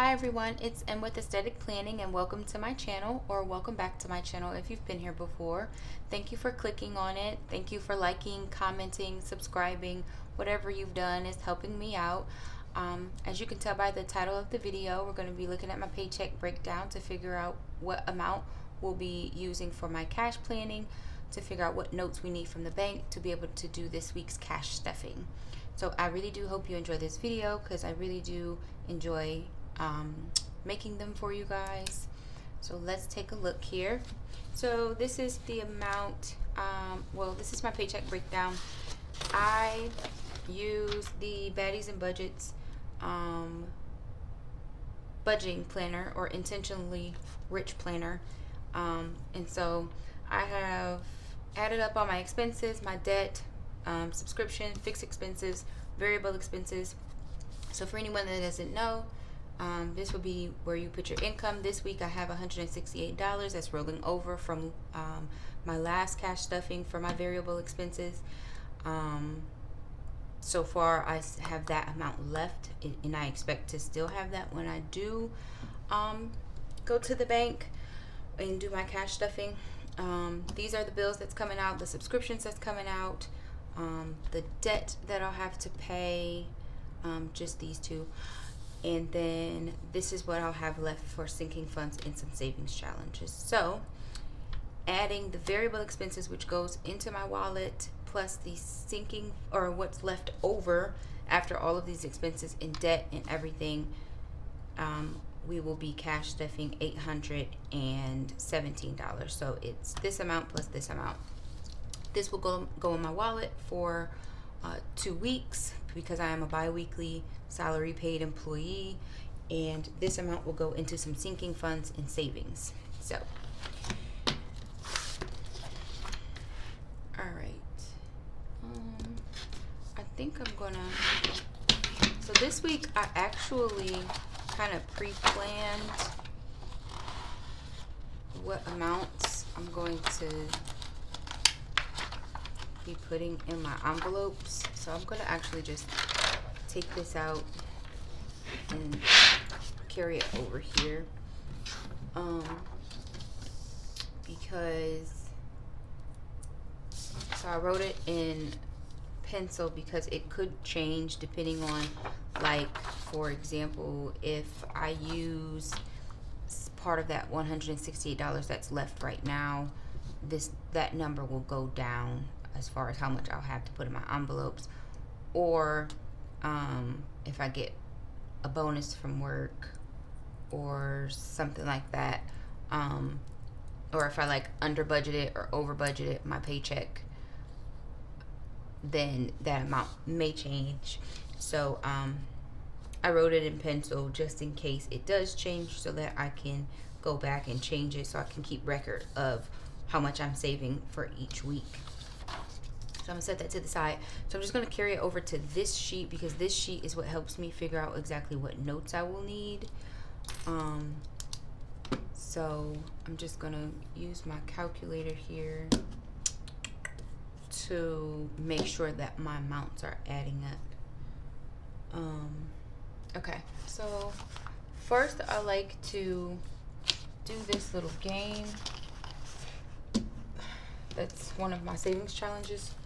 Hi everyone, it's M with Aesthetic Planning and welcome to my channel, or welcome back to my channel if you've been here before. Thank you for clicking on it. Thank you for liking, commenting, subscribing. Whatever you've done is helping me out. As you can tell by the title of the video, we're going to be looking at my paycheck breakdown to figure out what amount we'll be using for my cash planning, to figure out what notes we need from the bank to be able to do this week's cash stuffing. So I really do hope you enjoy this video, because I really do enjoy making them for you guys. So let's take a look here. So this is the amount, well, this is my paycheck breakdown. I use the Baddies and Budgets budgeting planner, or intentionally rich planner, and so I have added up all my expenses, my debt, subscription, fixed expenses, variable expenses. So for anyone that doesn't know, this will be where you put your income. This week I have $168 that's rolling over from my last cash stuffing for my variable expenses. So far I have that amount left, and I expect to still have that when I do go to the bank and do my cash stuffing. These are the bills that's coming out, the subscriptions that's coming out, the debt that I'll have to pay, just these two. And then this is what I'll have left for sinking funds and some savings challenges. So adding the variable expenses, which goes into my wallet, plus the sinking, or what's left over after all of these expenses and debt and everything, we will be cash stuffing $817. So it's this amount plus this amount. This will go in my wallet for 2 weeks, because I am a bi-weekly salary paid employee, and this amount will go into some sinking funds and savings. So all right, I think I'm gonna, so this week I actually kind of pre-planned what amounts I'm going to be putting in my envelopes. So I'm going to actually just take this out and carry it over here, because, so I wrote it in pencil because it could change depending on, like, for example, if I use part of that $168 that's left right now, that number will go down as far as how much I'll have to put in my envelopes. Or if I get a bonus from work or something like that, or if I like under budgeted or over budgeted my paycheck, then that amount may change. So I wrote it in pencil just in case it does change, so that I can go back and change it, so I can keep record of how much I'm saving for each week. So I'm gonna set that to the side. So I'm just gonna carry it over to this sheet, because this sheet is what helps me figure out exactly what notes I will need. So I'm just gonna use my calculator here to make sure that my amounts are adding up. Okay, so first I like to do this little game. That's one of my savings challenges,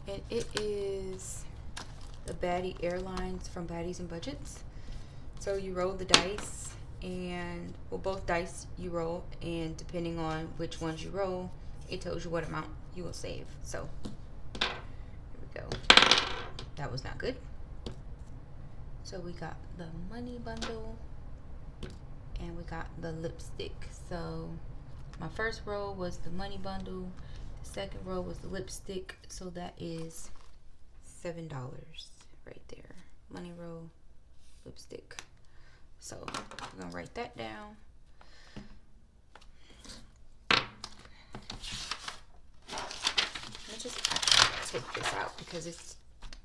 and it is the Baddie Airlines from Baddies and Budgets. So you roll the dice, and, well, both dice you roll, and depending on which ones you roll, it tells you what amount you will save. So here we go. That was not good. So we got the money bundle and we got the lipstick. So my first row was the money bundle, the second row was the lipstick, so that is $7 right there. Money row, lipstick. So I'm gonna write that down. Let me just take this out because it's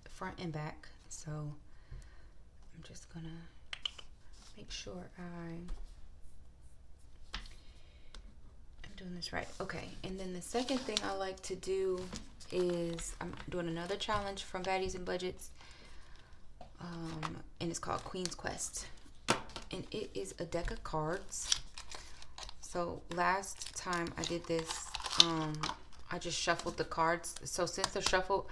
front and back. So I'm just gonna make sure I'm doing this right. Okay, and then the second thing I like to do is I'm doing another challenge from Baddies and Budgets, and and it's called Queen's Quest. And it is a deck of cards. So last time I did this, I just shuffled the cards. So since they're shuffled,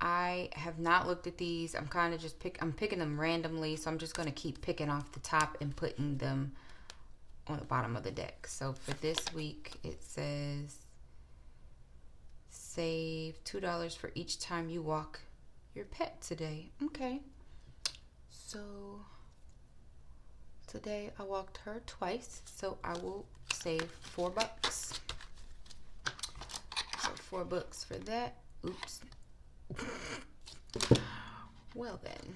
I have not looked at these. I'm kind of just I'm picking them randomly. So I'm just going to keep picking off the top and putting them on the bottom of the deck. So for this week, it says save $2 for each time you walk your pet today. Okay. So today I walked her twice, so I will save $4. So $4 for that. Oops. Well then,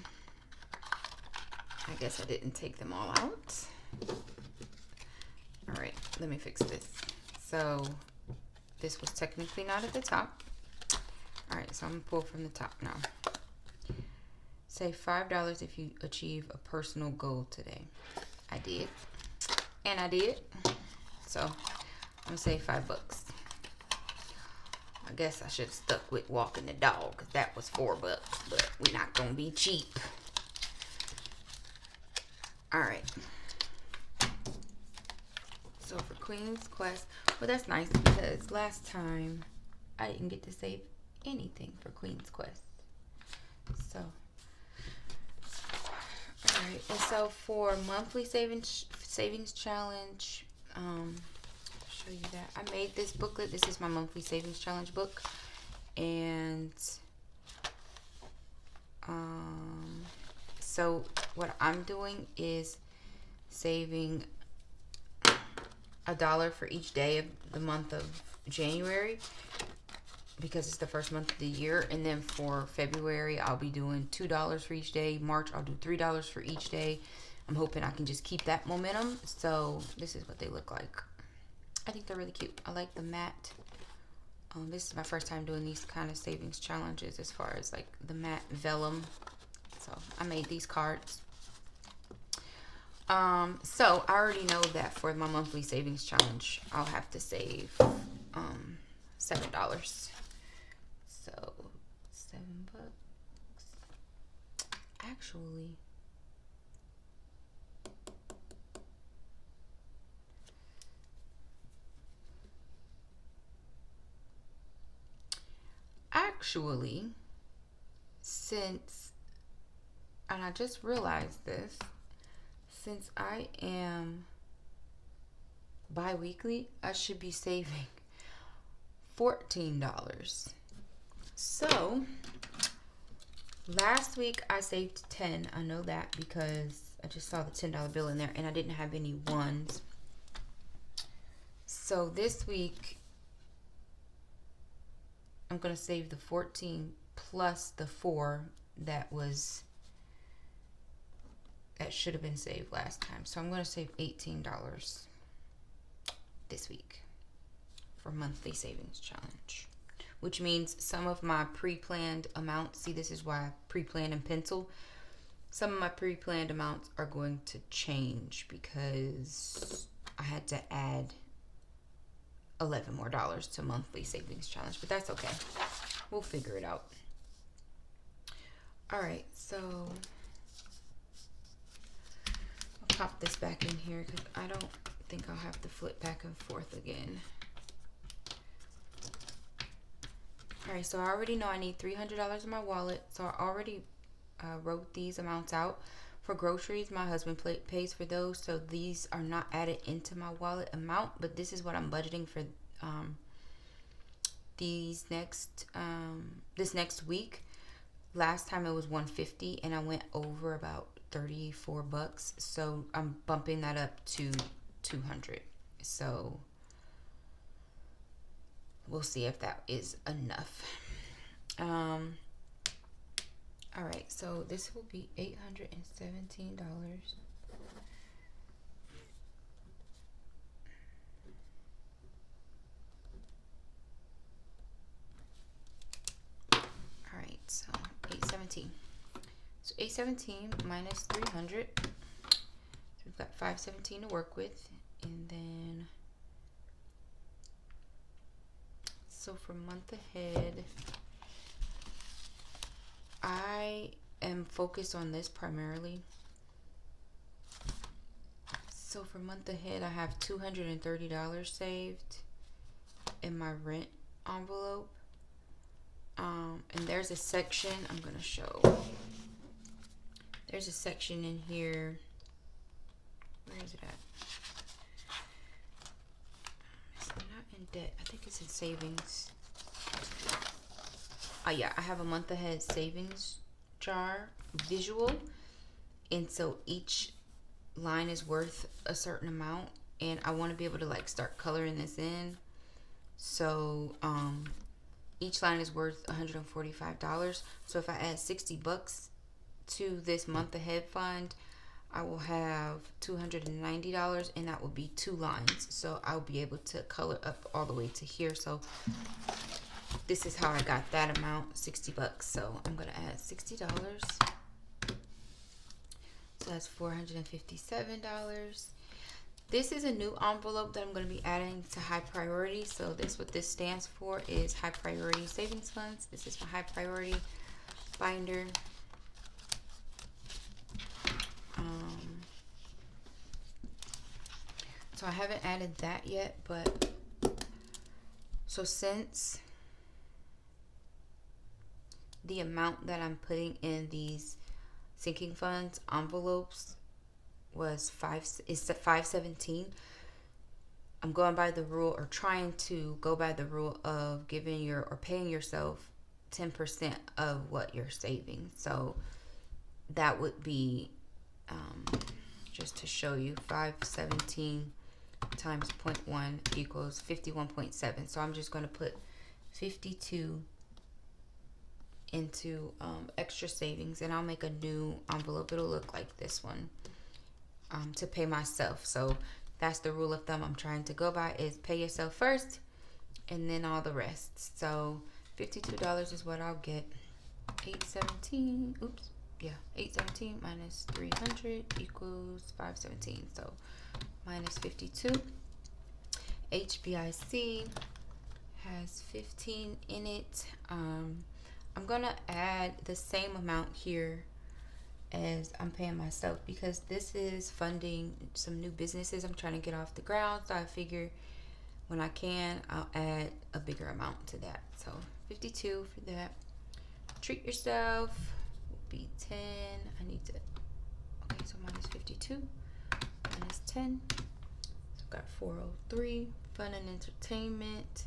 I guess I didn't take them all out. All right, let me fix this. So this was technically not at the top. All right, so I'm gonna pull from the top now. Save $5 if you achieve a personal goal today. I did, and I did. So I'm gonna save $5. I guess I should have stuck with walking the dog, because that was $4, but we're not gonna be cheap. All right. So for Queen's Quest, well, that's nice because last time I didn't get to save anything for Queen's Quest. So, all right. And so for monthly savings challenge, show you that I made this booklet. This is my monthly savings challenge book, and so what I'm doing is saving $1 for each day of the month of January, because it's the first month of the year. And then for February, I'll be doing $2 for each day. March, I'll do $3 for each day. I'm hoping I can just keep that momentum. So this is what they look like. I think they're really cute. I like the matte. This is my first time doing these kind of savings challenges as far as like the matte vellum. So I made these cards. So I already know that for my monthly savings challenge, I'll have to save $7. So $7. Actually, since, and I just realized this, since I am bi-weekly, I should be saving $14. So last week I saved 10. I know that because I just saw the $10 bill in there and I didn't have any ones. So this week I'm going to save the 14 plus the 4 that should have been saved last time. So I'm going to save $18 this week for monthly savings challenge, which means some of my pre-planned amounts, see, this is why I pre-plan in pencil. Some of my pre-planned amounts are going to change because I had to add $11 more to monthly savings challenge, but that's okay. We'll figure it out. All right, so I'll pop this back in here because I don't think I'll have to flip back and forth again. All right, so I already know I need $300 in my wallet, so I already wrote these amounts out. For groceries, my husband pays for those, so these are not added into my wallet amount, but this is what I'm budgeting for this next week. Last time it was $150 and I went over about $34, so I'm bumping that up to $200. So we'll see if that is enough. All right, so this will be $817. All right, so 817. So 817 minus 300. So we've got 517 to work with, and then so for month ahead, I am focused on this primarily. So for month ahead, I have $230 saved in my rent envelope. And there's a section I'm gonna show. There's a section in here. Where is it at? It's not in debt. I think it's in savings. Oh yeah, I have a month ahead savings jar visual, and so each line is worth a certain amount, and I want to be able to like start coloring this in. So each line is worth $145. So if I add $60 to this month ahead fund, I will have $290, and that will be 2 lines. So I'll be able to color up all the way to here. So this is how I got that amount, $60. So I'm gonna add $60. So that's $457. This is a new envelope that I'm going to be adding to high priority. So what this stands for is high priority savings funds. This is my high priority binder. So I haven't added that yet, but so since the amount that I'm putting in these sinking funds envelopes is $517. I'm going by the rule, or trying to go by the rule, of paying yourself 10% of what you're saving. So that would be just to show you, 517 times 0.1 equals 51.7. So I'm just going to put 52 into extra savings, and I'll make a new envelope. It'll look like this one, to pay myself. So that's the rule of thumb I'm trying to go by, is pay yourself first and then all the rest. So $52 is what I'll get. 817 minus 300 equals 517. So minus 52. HBIC has 15 in it. I'm gonna add the same amount here as I'm paying myself, because this is funding some new businesses I'm trying to get off the ground. So I figure when I can, I'll add a bigger amount to that. So 52 for that. Treat yourself will be 10. So minus 52 minus 10. So I've got 403. Fun and entertainment.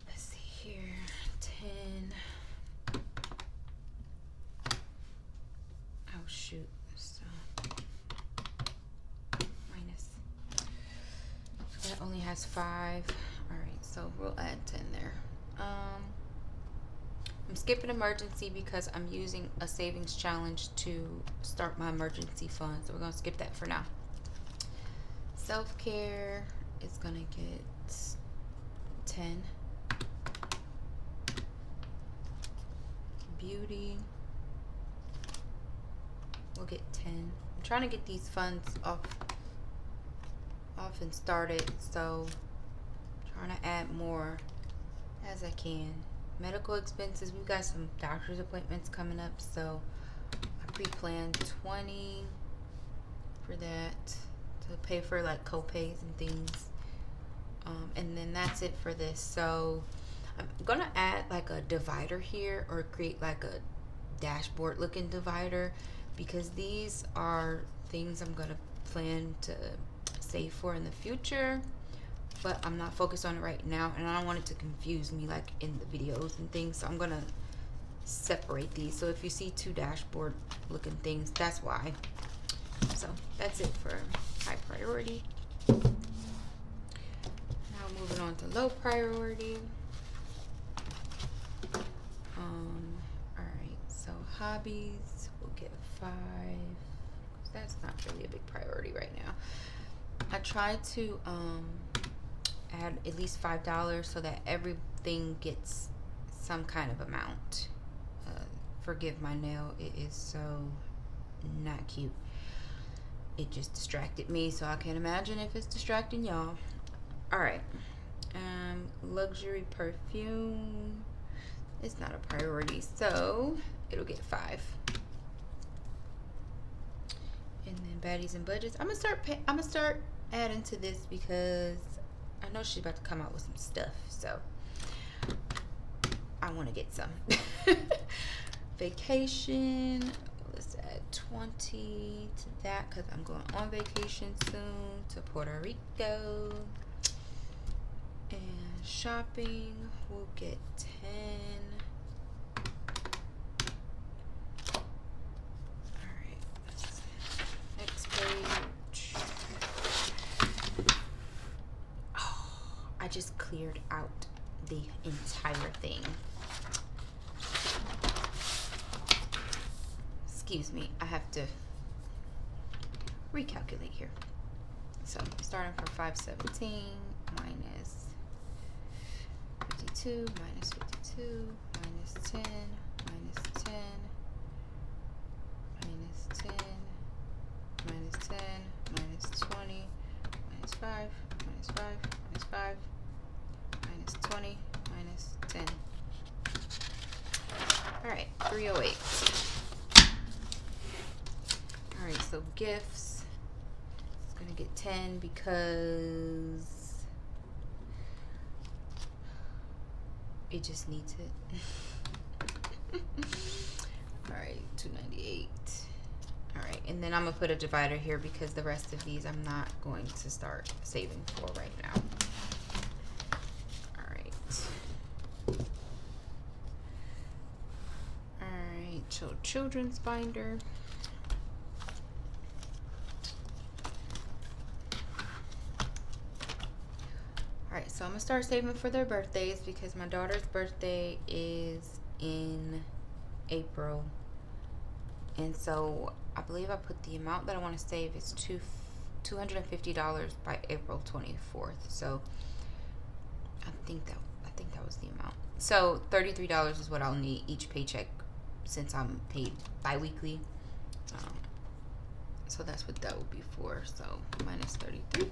Let's see here. 10. Oh shoot. So minus. So that only has 5. Alright, so we'll add 10 there. I'm skipping emergency because I'm using a savings challenge to start my emergency fund. So we're gonna skip that for now. Self-care is gonna get 10. Beauty, we'll get 10. I'm trying to get these funds off and started, so I'm trying to add more as I can. Medical expenses, we've got some doctor's appointments coming up, so I pre-planned 20 for that to pay for like co-pays and things. And then that's it for this. So I'm gonna add like a divider here, or create like a dashboard looking divider, because these are things I'm gonna plan to save for in the future, but I'm not focused on it right now, and I don't want it to confuse me like in the videos and things. So I'm gonna separate these. So if you see 2 dashboard looking things, that's why. So that's it for high priority. Now moving on to low priority. Alright, so hobbies, we'll get 5. That's not really a big priority right now. I try to add at least $5 so that everything gets some kind of amount. Forgive my nail, it is so not cute. It just distracted me, so I can't imagine if it's distracting y'all. Alright, luxury perfume. It's not a priority, so it'll get 5. And then baddies and budgets. I'm gonna start adding to this because I know she's about to come out with some stuff, so I want to get some. Vacation. Let's add 20 to that because I'm going on vacation soon to Puerto Rico. And shopping, we'll get 10. Alright, next page. Oh, I just cleared out the entire thing. Excuse me, I have to recalculate here. So starting from 517 minus 52 minus 52 minus 10 minus 10 minus 10 minus 10 minus 20 minus 5 minus 5 minus 5 minus 20 minus 10. All right, 308. All right, so gifts. It's gonna get 10 because it just needs it. All right, 298. All right, and then I'm gonna put a divider here because the rest of these I'm not going to start saving for right now. All right. All right, so children's binder. Alright, so I'm going to start saving for their birthdays because my daughter's birthday is in April. And so I believe I put the amount that I want to save is $250 by April 24th. So I think that was the amount. So $33 is what I'll need each paycheck since I'm paid bi-weekly. So that's what that would be for. So minus 33.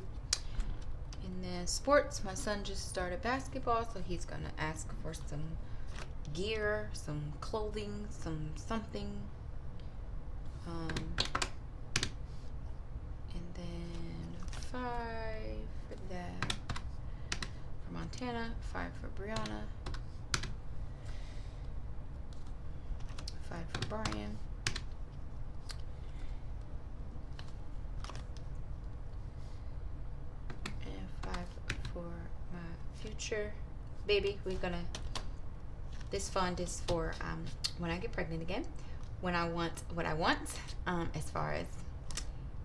And then sports, my son just started basketball, so he's gonna ask for some gear, some clothing, something. And then 5 for that. For Montana, 5 for Brianna, 5 for Brian. For my future baby. This fund is for when I get pregnant again, when I want what I want, as far as,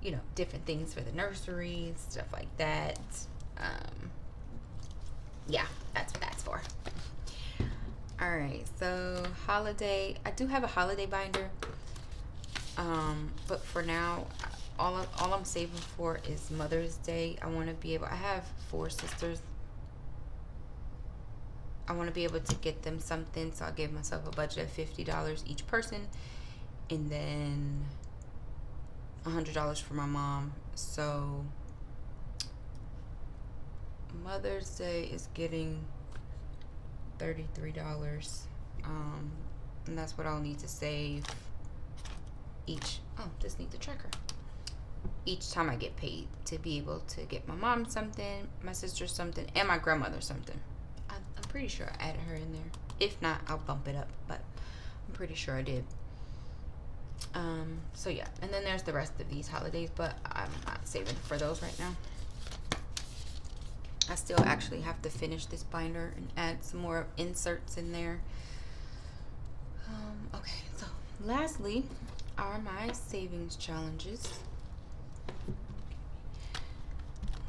you know, different things for the nursery, stuff like that. Yeah, that's what that's for. All right, so holiday, I do have a holiday binder, but for now all I'm saving for is Mother's Day. I want to be able, I have 4 sisters. I want to be able to get them something, so I gave myself a budget of $50 each person, and then $100 for my mom. So Mother's Day is getting $33, and that's what I'll need to save each. Oh, just need the tracker. Each time I get paid, to be able to get my mom something, my sister something, and my grandmother something. I'm pretty sure I added her in there. If not, I'll bump it up, but I'm pretty sure I did. So yeah, and then there's the rest of these holidays, but I'm not saving for those right now. I still actually have to finish this binder and add some more inserts in there. Okay, so lastly are my savings challenges.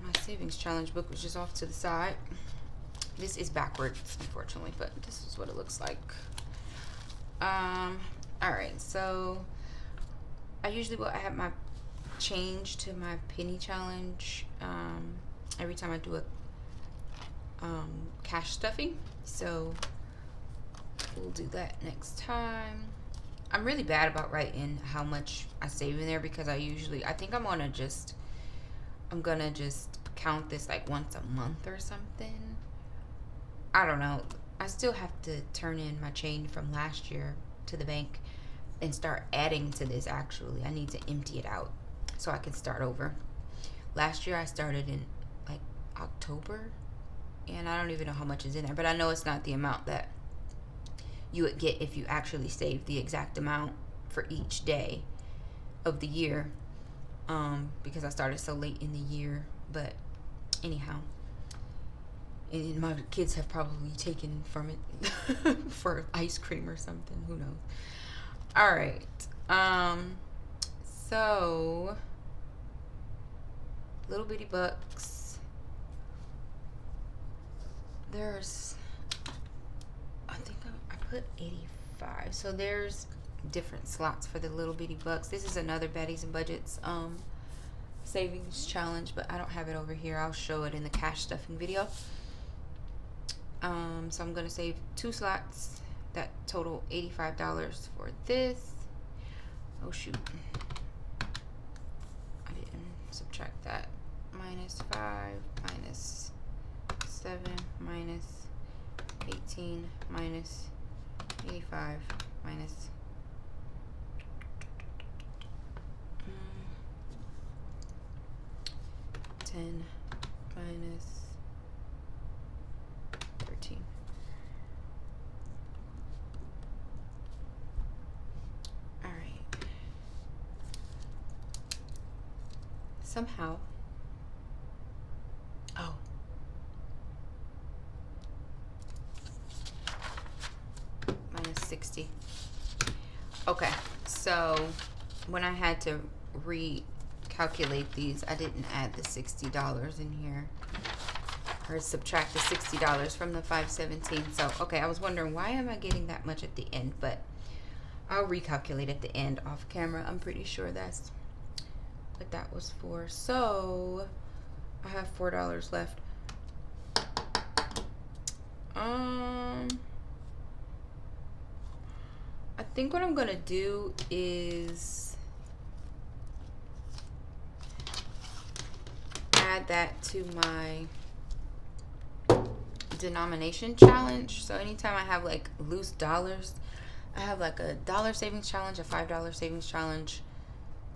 My savings challenge book was just off to the side. This is backwards, unfortunately, but this is what it looks like. Alright, so I usually will add my change to my penny challenge every time I do a cash stuffing. So we'll do that next time. I'm really bad about writing how much I save in there because I think I'm gonna just count this like once a month or something. I don't know. I still have to turn in my change from last year to the bank, and start adding to this. Actually, I need to empty it out so I can start over. Last year I started in like October, and I don't even know how much is in there, but I know it's not the amount that you would get if you actually saved the exact amount for each day of the year, because I started so late in the year. But anyhow, and my kids have probably taken from it for ice cream or something, who knows. All right, so little bitty bucks, there's, I think I put 85, so there's different slots for the little bitty bucks. This is another Baddies and Budgets savings challenge, but I don't have it over here. I'll show it in the cash stuffing video. So I'm gonna save 2 slots that total $85 for this. Oh shoot, I didn't subtract that. -5 -7 -18 -85 minus 10 minus 13. All right. Somehow, oh, minus 60. Okay, so when I had to recalculate these, I didn't add the $60 in here, or subtract the $60 from the 517. So okay, I was wondering, why am I getting that much at the end? But I'll recalculate at the end off camera. I'm pretty sure that's what that was for. So I have $4 left. I think what I'm gonna do is add that to my denomination challenge. So anytime I have like loose dollars, I have like a $1 savings challenge, a $5 savings challenge,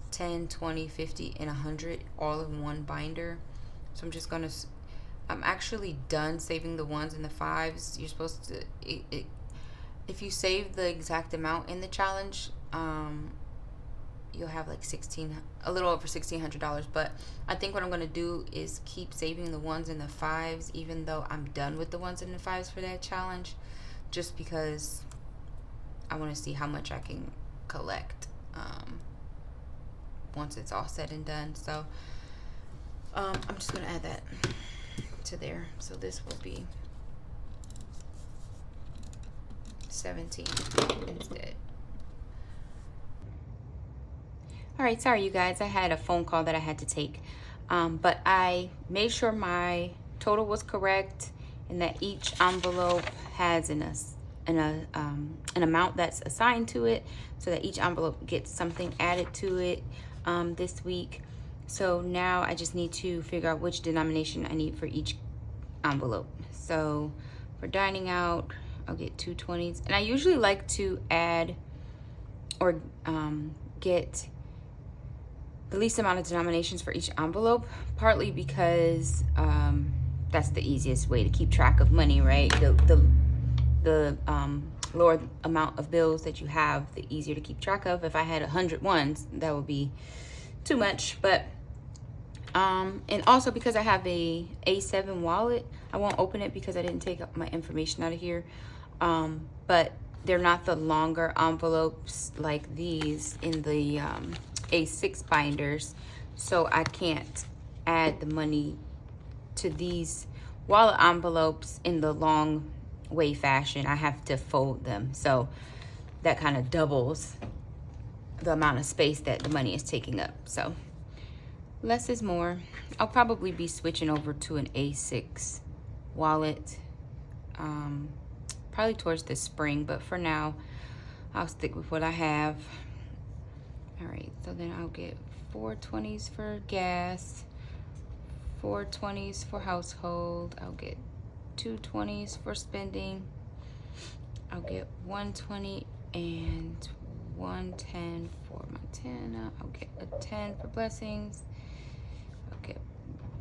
10, 20, 50, and 100 all in one binder. So I'm just gonna, I'm actually done saving the 1s and the 5s. You're supposed to, if you save the exact amount in the challenge, you'll have like a little over $1,600. But I think what I'm gonna do is keep saving the 1s and the 5s, even though I'm done with the 1s and the 5s for that challenge, just because I want to see how much I can collect once it's all said and done. So I'm just gonna add that to there. So this will be 17 instead. All right, sorry you guys, I had a phone call that I had to take, but I made sure my total was correct and that each envelope has an amount that's assigned to it, so that each envelope gets something added to it this week. So now I just need to figure out which denomination I need for each envelope. So for dining out, I'll get 2 20s, and I usually like to add or get the least amount of denominations for each envelope, partly because that's the easiest way to keep track of money, right? The lower amount of bills that you have, the easier to keep track of. If I had 100 ones, that would be too much. But and also because I have a A7 wallet, I won't open it because I didn't take my information out of here. But they're not the longer envelopes like these in the A6 binders, so I can't add the money to these wallet envelopes in the long way fashion. I have to fold them, so that kind of doubles the amount of space that the money is taking up. So less is more. I'll probably be switching over to an A6 wallet probably towards the spring, but for now I'll stick with what I have. All right, so then I'll get 4 20s for gas, 4 20s for household. I'll get 2 20s for spending. I'll get 1 20 and 110 for Montana. I'll get a 10 for blessings. I'll get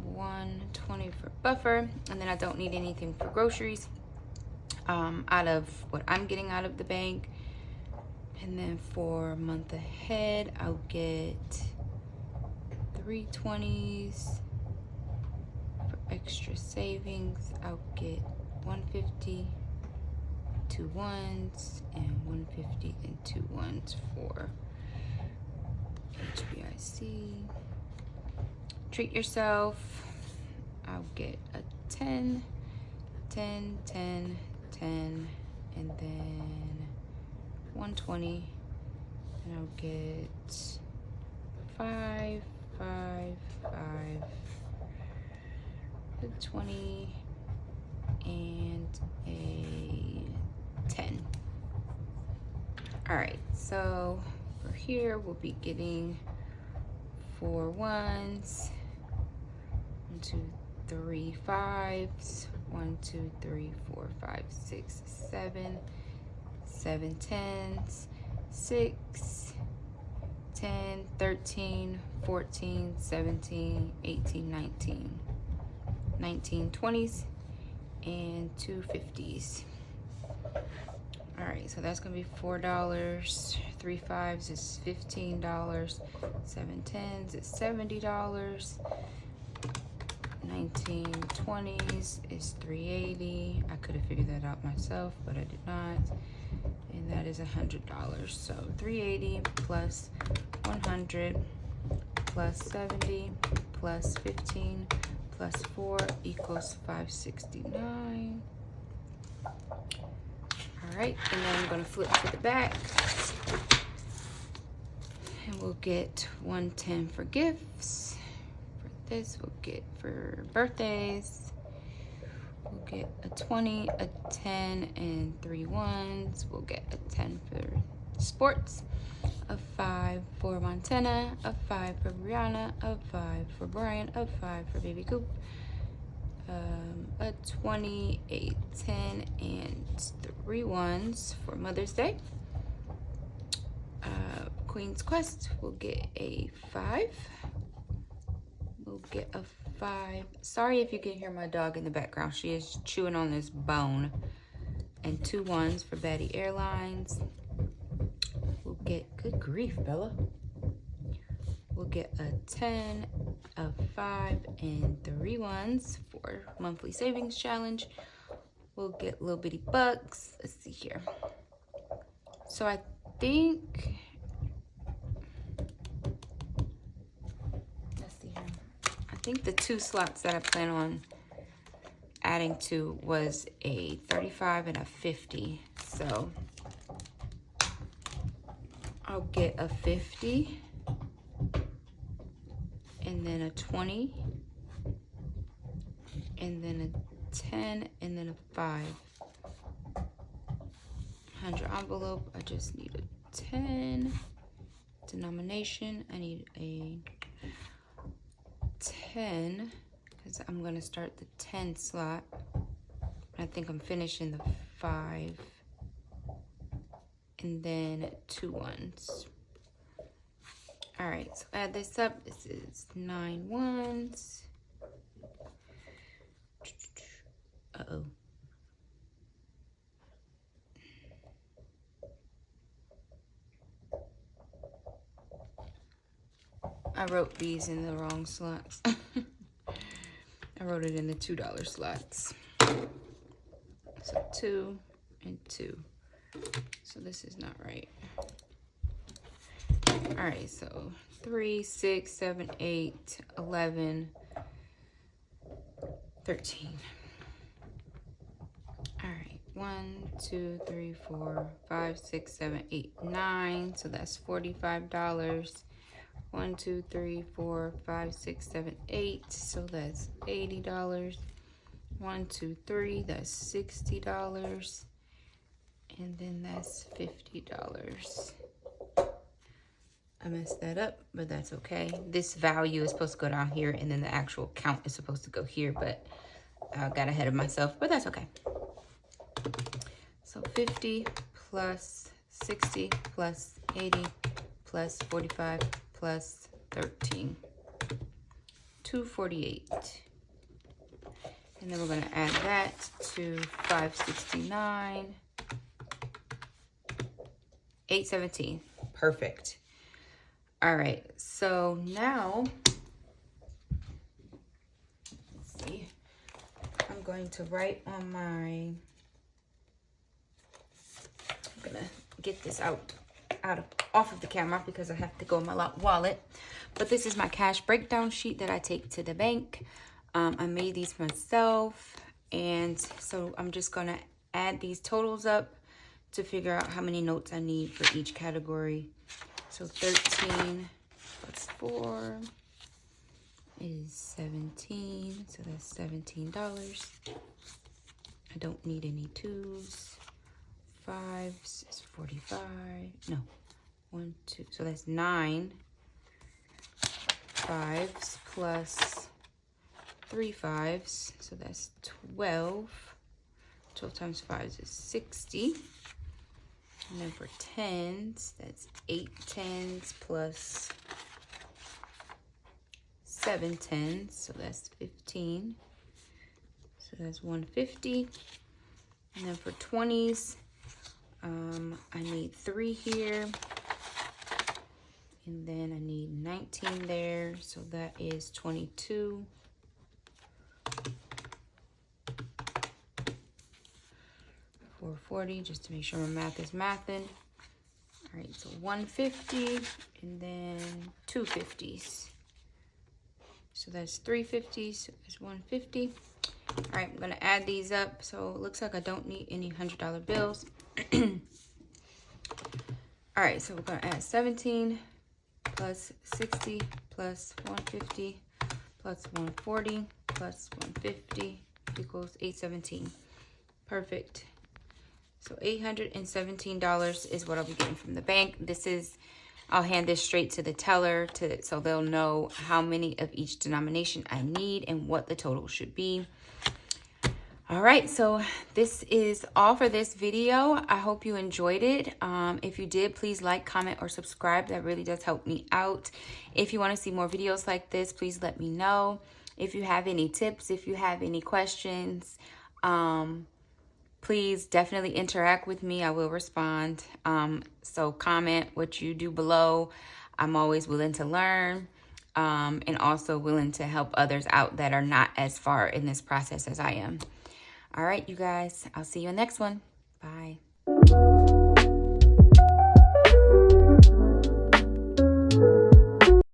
120 for buffer, and then I don't need anything for groceries out of what I'm getting out of the bank. And then for a month ahead, I'll get 3 20s. For extra savings, I'll get 150, 2 ones, and 150 and 2 ones for HBIC. Treat yourself. I'll get a 10, 10, 10, 10, and then 120, and I'll get 5, 5, 5, a 20, and a 10. All right, so for here, we'll be getting 4 ones, 1, 2, 3 5s, 1, 2, 3 4 5 6 7, 7 10s, 6, 10, 13, 14, 17, 18, 19, 19 20s, and 2 50s. All right, so that's gonna be $4. 3 5s is $15. 7 10s is $70. 19 20s is $380. I could have figured that out myself, but I did not. And that is $100. So $380 plus 100 plus 70 plus 15 plus 4 equals $569. All right, and then I'm gonna flip to the back, and we'll get 110 for gifts. For this, we'll get for birthdays. We'll get a 20, a 10, and 3 ones. We'll get a 10 for sports, a 5 for Montana, a 5 for Brianna, a 5 for Brian, a 5 for Baby Coop, a 20, a 10, and 3 ones for Mother's Day. Queen's Quest, we'll get a 5. We'll get a 5. Sorry if you can hear my dog in the background. She is chewing on this bone. And 2 ones for Betty Airlines. We'll get, good grief, Bella. We'll get a 10, a 5, and 3 ones for monthly savings challenge. We'll get little bitty bucks. Let's see here. So I think, let's see here. I think the 2 slots that I plan on adding to was a 35 and a 50. So I'll get a 50. And then a 20, and then a 10, and then a 5. 100 envelope, I just need a 10. Denomination, I need a 10, because I'm gonna start the 10 slot. I think I'm finishing the 5, and then 2 ones. All right, so add this up. This is 9 ones. Uh-oh. I wrote these in the wrong slots. I wrote it in the $2 slots. So 2 and 2. So this is not right. All right, so 3, 6, 7, 8, 11, 13. All right, 1, 2, 3, 4, 5, 6, 7, 8, 9. So that's $45. 1, 2, 3, 4, 5, 6, 7, 8. So that's $80. 1, 2, 3. That's $60. And then that's $50. I messed that up, but that's okay. This value is supposed to go down here, and then the actual count is supposed to go here, but I got ahead of myself, but that's okay. So 50 plus 60 plus 80 plus 45 plus 13. 248. And then we're going to add that to 569. 817. Perfect. All right. So now, let's see. I'm going to write on my, I'm going to get this off of the camera because I have to go in my wallet. But this is my cash breakdown sheet that I take to the bank. I made these myself, and so I'm just gonna add these totals up to figure out how many notes I need for each category. So 13 plus 4 is 17, so that's $17. I don't need any 2s. 5s is 45. No, 1, 2, so that's 9 5s plus 3 5s, so that's 12. 12 times 5 is 60. And then for 10s, that's 8 10s plus 7 10s, so that's 15. So that's 150. And then for 20s, I need 3 here. And then I need 19 there, so that is 22. 440, just to make sure my math is mathing. All right, so 150 and then 2 50s. So that's 3 50s, so that's 150. All right, I'm gonna add these up. So it looks like I don't need any $100 bills. All right, so we're gonna add 17 plus 60 plus 150 plus 140 plus 150 equals 817. Perfect. So $817 is what I'll be getting from the bank. I'll hand this straight to the teller so they'll know how many of each denomination I need and what the total should be. All right, so this is all for this video. I hope you enjoyed it. If you did, please like, comment, or subscribe. That really does help me out. If you want to see more videos like this, please let me know. If you have any tips, if you have any questions, please definitely interact with me. I will respond. So comment what you do below. I'm always willing to learn, and also willing to help others out that are not as far in this process as I am. All right, you guys, I'll see you in the next one. Bye.